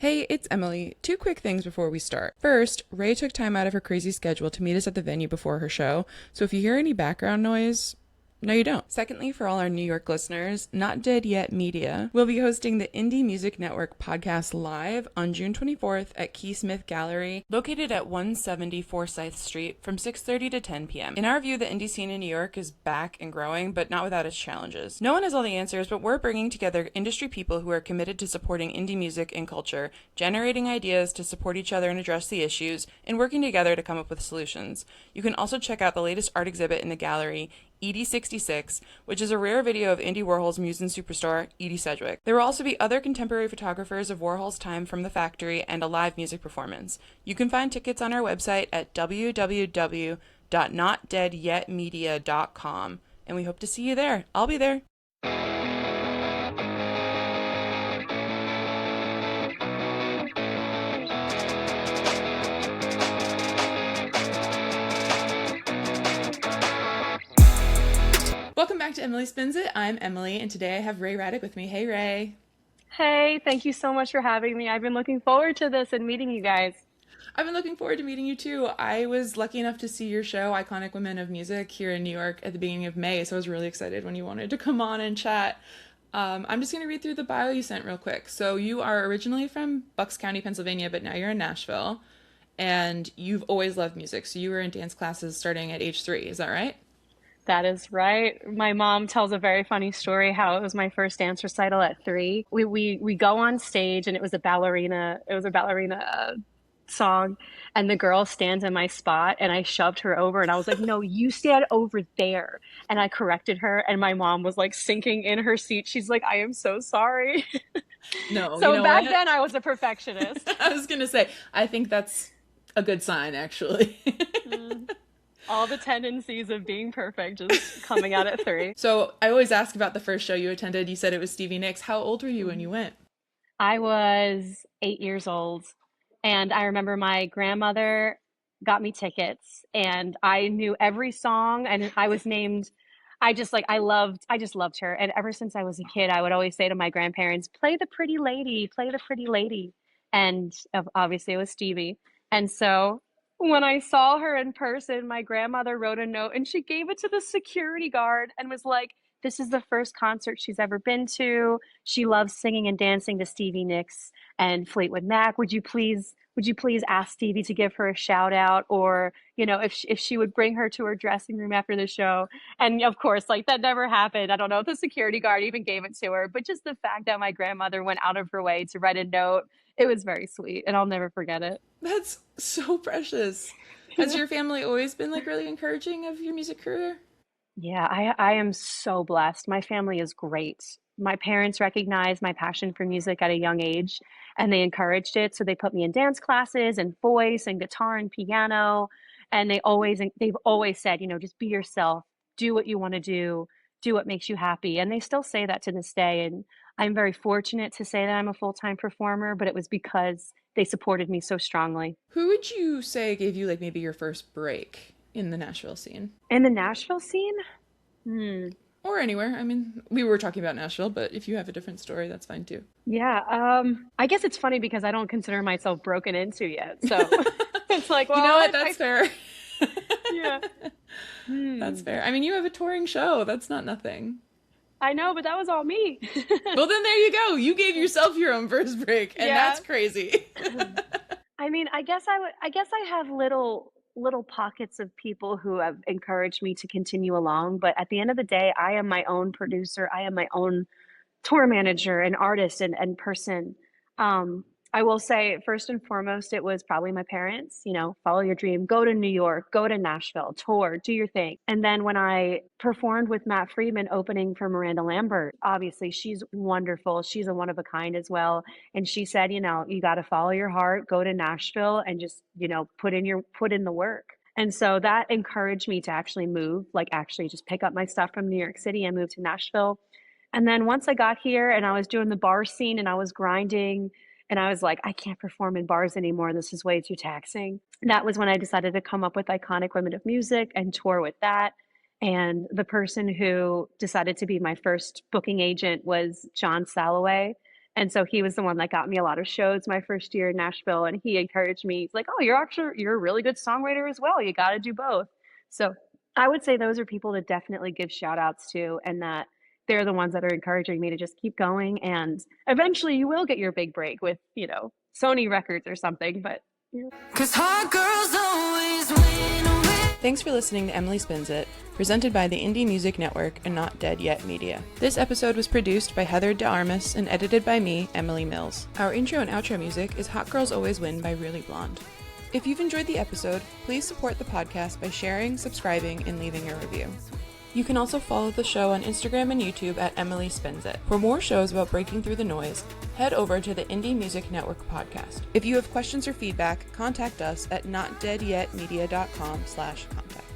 Hey, it's Emily. Two quick things before we start. First, Rae took time out of her crazy schedule to meet us at the venue before her show, so if you hear any background noise, no, you don't. Secondly, for all our New York listeners, Not Dead Yet Media will be hosting the Indie Music Network podcast live on June 24th at Keysmith Gallery, located at 170 Forsyth Street from 6:30 to 10 p.m. In our view, the indie scene in New York is back and growing, but not without its challenges. No one has all the answers, but we're bringing together industry people who are committed to supporting indie music and culture, generating ideas to support each other and address the issues, and working together to come up with solutions. You can also check out the latest art exhibit in the gallery, Edie 66, which is a rare video of Andy Warhol's muse and superstar, Edie Sedgwick. There will also be other contemporary photographers of Warhol's time from the factory and a live music performance. You can find tickets on our website at www.notdeadyetmedia.com, and we hope to see you there. I'll be there. Welcome back to Emily Spins It. I'm Emily, and today I have Rae Radick with me. Hey, Rae. Hey, thank you so much for having me. I've been looking forward to this and meeting you guys. I've been looking forward to meeting you too. I was lucky enough to see your show, Iconic Women of Music, here in New York at the beginning of May, so I was really excited when you wanted to come on and chat. I'm just going to read through the bio you sent real quick. So you are originally from Bucks County, Pennsylvania, but now you're in Nashville, and you've always loved music. So you were in dance classes starting at age 3, is that right? That is right. My mom tells a very funny story how it was my first dance recital at 3. We go on stage and it was a ballerina song, and the girl stands in my spot and I shoved her over and I was like, "No, you stand over there." And I corrected her and my mom was like sinking in her seat. She's like, "I am so sorry." No, you So know back what? then I was a perfectionist. I was going to say, I think that's a good sign, actually. Mm. All the tendencies of being perfect just coming out at 3. So I always ask about the first show you attended. You said it was Stevie Nicks. How old were you when you Mhm. went? I was 8 years old, and I remember my grandmother got me tickets, and I knew every song, and I was named. I just loved her. And ever since I was a kid, I would always say to my grandparents, "Play the pretty lady, play the pretty lady." And obviously it was Stevie. And so when I saw her in person, my grandmother wrote a note and she gave it to the security guard and was like, "This is the first concert she's ever been to. She loves singing and dancing to Stevie Nicks and Fleetwood Mac. Would you please ask Stevie to give her a shout out, or if she would bring her to her dressing room after the show?" And of course, like, that never happened. I don't know if the security guard even gave it to her, but just the fact that my grandmother went out of her way to write a note, it was very sweet, and I'll never forget it. That's so precious. Has your family always been like really encouraging of your music career? Yeah, I am so blessed. My family is great. My parents recognized my passion for music at a young age and they encouraged it. So they put me in dance classes and voice and guitar and piano. And they've always said, just be yourself, do what you want to do what makes you happy. And they still say that to this day. And I'm very fortunate to say that I'm a full-time performer, but it was because they supported me so strongly. Who would you say gave you like maybe your first break in the Nashville scene? In the Nashville scene? Hmm. Or anywhere. I mean, we were talking about Nashville, but if you have a different story, that's fine too. Yeah, I guess it's funny because I don't consider myself broken into yet. So it's like, You know well, what? That's fair. yeah. That's Hmm. fair. I mean, you have a touring show. That's not nothing. I know, but that was all me. Well, then there you go. You gave yourself your own first break, and Yeah. that's crazy. I mean, I guess I have little pockets of people who have encouraged me to continue along, but at the end of the day, I am my own producer. I am my own tour manager and artist and person. Um, I will say, first and foremost, it was probably my parents, follow your dream, go to New York, go to Nashville, tour, do your thing. And then when I performed with Matt Friedman opening for Miranda Lambert, obviously she's wonderful. She's a one of a kind as well. And she said, you got to follow your heart, go to Nashville and just, put in the work. And so that encouraged me to actually move, like actually just pick up my stuff from New York City and move to Nashville. And then once I got here and I was doing the bar scene and I was grinding and I was like, I can't perform in bars anymore. This is way too taxing. That was when I decided to come up with Iconic Women of Music and tour with that. And the person who decided to be my first booking agent was John Salloway. And so he was the one that got me a lot of shows my first year in Nashville. And he encouraged me. He's like, oh, you're a really good songwriter as well. You got to do both. So I would say those are people to definitely give shout outs to, and that they're the ones that are encouraging me to just keep going. And eventually you will get your big break with, Sony Records or something. But Cause hot girls always win. Thanks for listening to Emily Spins It, presented by the Indie Music Network and Not Dead Yet Media. This episode was produced by Heather de Armas and edited by me, Emily Mills. Our intro and outro music is Hot Girls Always Win by Really Blonde. If you've enjoyed the episode, please support the podcast by sharing, subscribing, and leaving a review. You can also follow the show on Instagram and YouTube at Emily Spins It. For more shows about breaking through the noise, head over to the Indie Music Network podcast. If you have questions or feedback, contact us at notdeadyetmedia.com/contact.